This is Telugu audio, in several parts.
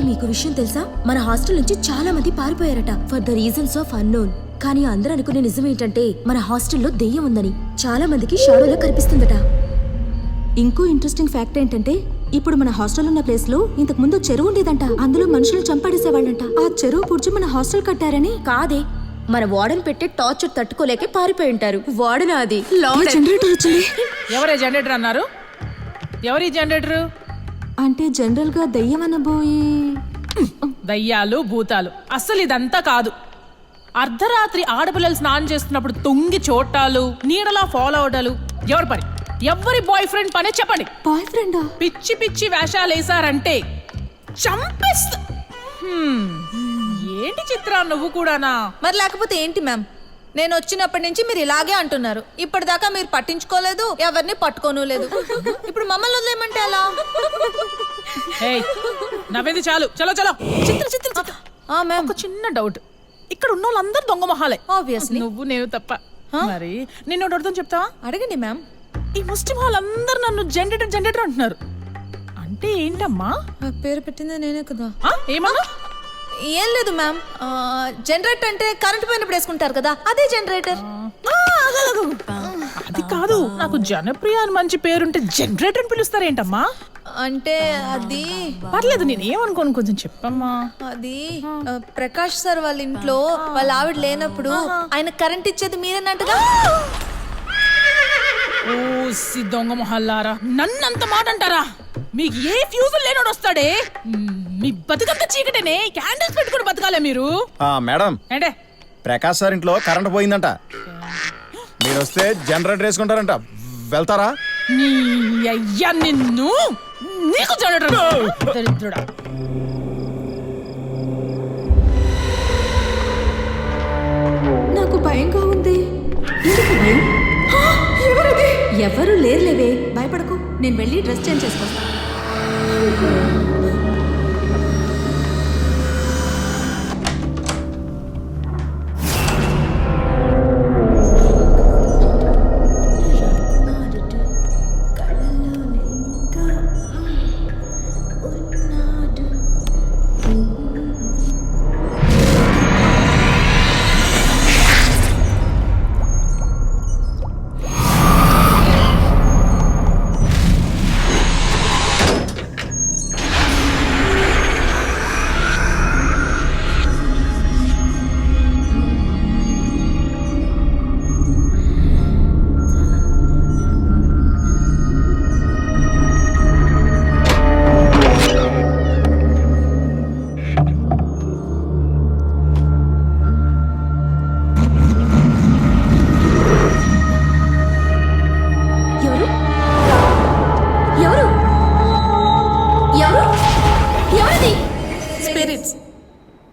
మీకు విషయం తెలుసా? మన హాస్టల్ నుంచి చాలా మంది పారిపోయారట for the reasons of unknown. కానీ అందరూ అనుకునే నిజం ఏంటంటే మన హాస్టల్లో దెయ్యం ఉందని. చాలా మందికి షాడోలో కనిపిస్తుందట. ఇంకో ఇంట్రెస్టింగ్ ఫ్యాక్ట్ ఏంటంటే ఇప్పుడు మన హాస్టల్ ఉన్న ప్లేస్ లో ఇంతకు ముందు చెరువు ఉండేదంట. అందులో మనుషులు చంపడేసేవాళ్ళంట. ఆ చెరువు పుడిచి మన హాస్టల్ కట్టారని. కాదే, మన వార్డెన్ పెట్టే టార్చర్ తట్టుకోలేకే పారిపోయి ఉంటారు. వార్డెన్ అది. జనరేటర్ వచ్చింది. ఎవరే జనరేటర్ అన్నారు? ఎవరి జనరేటర్? అంటే జనరల్ గా దయ్యం అనబోయి దయ్యాలు భూతాలు అస్సలు ఇదంతా కాదు. అర్ధరాత్రి ఆడపిల్లలు స్నానం చేస్తున్నప్పుడు తొంగి చోటాలు, నీడలా ఫాలో అవడాలు ఎవరి పని? ఎవరి బాయ్ ఫ్రెండ్ పనే చెప్పండి. బాయ్ ఫ్రెండా? పిచ్చి పిచ్చి వేషాలు వేసారంటే చంపేస్తా. ఏంటి చిత్ర నువ్వు కూడానా? మరి లేకపోతే ఏంటి మ్యామ్? నేను వచ్చినప్పటి నుంచి మీరు ఇలాగే అంటున్నారు. ఇప్పటిదాకా మీరు పట్టించుకోలేదు, ఎవరిని పట్టుకోను లేదు. ఇప్పుడు మమ్మల్ని వదిలేయమంటే ఎలా? నవ్వేది చాలు. చలో చలో. చిత్ర చిత్ర చిత్ర. మ్యామ్, ఒక చిన్న డౌట్. ఇక్కడ ఉన్న వాళ్ళందరూ దొంగ మొహాలే. ఆబ్వియస్లీ. నువ్వు నేను తప్ప. మరి నిన్ను అడుగుతాను చెప్తావా? అడగండి మ్యామ్. ఈ ముస్లిం వాళ్ళందరూ నన్ను జనరేటర్ జనరేటర్ అంటున్నారు. అంటే ఏంటమ్మా? పేరు పెట్టిందే నేనే కదా. ఏమన్నా? ఏం లేదు మ్యామ్. జనరేటర్ అంటే కరెంట్ పోయినప్పుడు వేసుకుంటారు కదా, అదే జనరేటర్. అది కాదు, నాకు జనప్రియ అని మంచి పేరుంటే జనరేటర్ అని పిలుస్తారేంటమ్మా? అంటే అది పర్లేదు, నేనేమనుకోను, కొంచెం చెప్పమ్మా. అది ప్రకాష్ సార్ వాళ్ళ ఇంట్లో వాళ్ళ ఆవిడ లేనప్పుడు ఆయన కరెంట్ ఇచ్చేది మీరేనట్టుగా. ఓ దొంగ మొహల్లారా, నన్నంత మాట అంటారా? మీకు ఏ ఫ్యూజులు లేనోడు వస్తాడే? మీ బతుకంత చీకటేనే, క్యాండిల్స్ పెట్టుకుని బతకాలే మీరు. మేడం, ఏంటే ప్రకాష్ సార్ ఇంట్లో కరెంట్ పోయిందంట. మీరు వస్తే జనరేటర్ వేసుకుంటారంట. వెళ్తారా? నీ అయ్యా నిన్ను, నీకు జనరేటర్ దరిద్రుడా. నాకు భయంగా ఉంది. ఎందుకు భయం? ఎవరు లేరులేవే, భయపడకు. నేను వెళ్ళి డ్రెస్ చేంజ్ చేసుకొస్తా.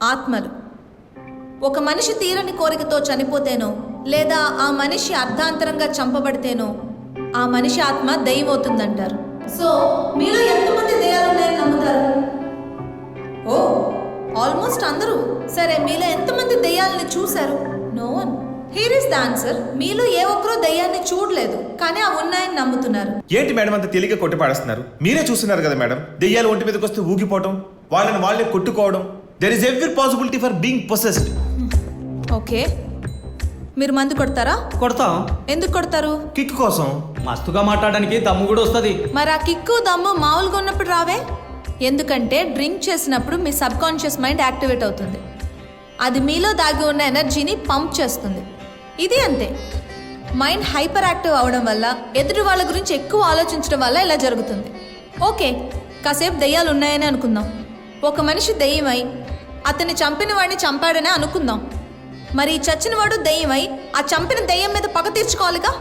ఆత్మలు. ఒక మనిషి తీరని కోరికతో చనిపోతేనో లేదా ఆ మనిషి అర్ధాంతరంగా చంపబడితేనో ఆ మనిషి ఆత్మ దయ్యం అవుతుందంటారు. సో మీలో ఎంతమంది దయ్యాలు ఉన్నాయని నమ్ముతారు? ఓ, ఆల్మోస్ట్ అందరూ. సరే, మీలో ఎంతమంది దయ్యాలని చూశారు? No one. Here is the answer. మీలో ఏ ఒక్కరూ దయ్యాన్ని చూడలేదు, కానీ అవి ఉన్నాయని నమ్ముతున్నారు. ఏంటి మేడం అంత తేలిగ్గా కొట్టి పాడేస్తున్నారు? మీరే చూస్తున్నారు కదా మేడం, దెయ్యాలు ఒంటి మీదకి వస్తే ఊగిపోవడం, వాళ్ళని వాళ్ళే కొట్టుకోవడం. There is every possibility for being possessed. Okay, మీరు మందు కొడతారా? కొడతాం. ఎందుకు కొడతారు? కిక్ కోసం. మస్తుగా మాట్లాడడానికి దమ్ము కూడా వస్తుంది. మరి ఆ కిక్కు దమ్ము మామూలుగా ఉన్నప్పుడు రావే? ఎందుకంటే డ్రింక్ చేసినప్పుడు మీ సబ్ కాన్షియస్ మైండ్ యాక్టివేట్ అవుతుంది. అది మీలో దాగి ఉన్న ఎనర్జీని పంప్ చేస్తుంది. ఇది అంతే. మైండ్ హైపర్ యాక్టివ్ అవడం వల్ల, ఎదుటి వాళ్ళ గురించి ఎక్కువ ఆలోచించడం వల్ల ఇలా జరుగుతుంది. ఓకే, కాసేపు దెయ్యాలు ఉన్నాయని అనుకుందాం. ఒక మనిషి దెయ్యమై అతన్ని చంపిన వాడిని చంపాడనే అనుకుందాం. మరి చచ్చిన వాడు దెయ్యమై ఆ చంపిన దెయ్యం మీద పగ తీర్చుకోవాలిగా.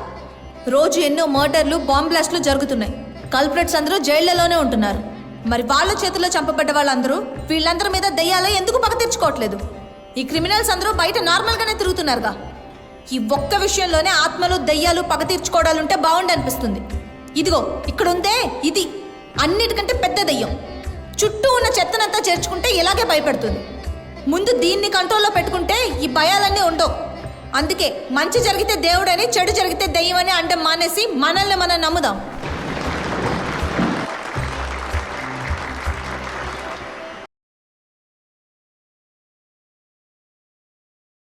రోజు ఎన్నో మర్డర్లు, బాంబ్ బ్లాస్ట్లు జరుగుతున్నాయి. కల్ప్రిట్స్ అందరూ జైళ్లలోనే ఉంటున్నారు. మరి వాళ్ళ చేతిలో చంపబడ్డ వాళ్ళందరూ వీళ్ళందరి మీద దెయ్యాలే ఎందుకు పగ తీర్చుకోవట్లేదు? ఈ క్రిమినల్స్ అందరూ బయట నార్మల్గానే తిరుగుతున్నారుగా. ఈ ఒక్క విషయంలోనే ఆత్మలు, దెయ్యాలు పగ తీర్చుకోవడాలుంటే బాగుండనిపిస్తుంది. ఇదిగో ఇక్కడ ఉందే, ఇది అన్నిటికంటే పెద్ద దెయ్యం. చుట్టూ ఉన్న చెత్తనంతా చేర్చుకుంటే ఇలాగే భయపెడుతుంది. ముందు దీన్ని కంట్రోల్లో పెట్టుకుంటే ఈ భయాలన్నీ ఉండవు. అందుకే మంచి జరిగితే దేవుడని, చెడు జరిగితే దెయ్యం అని అంటే మానేసి మనల్ని మనం నమ్ముదాం.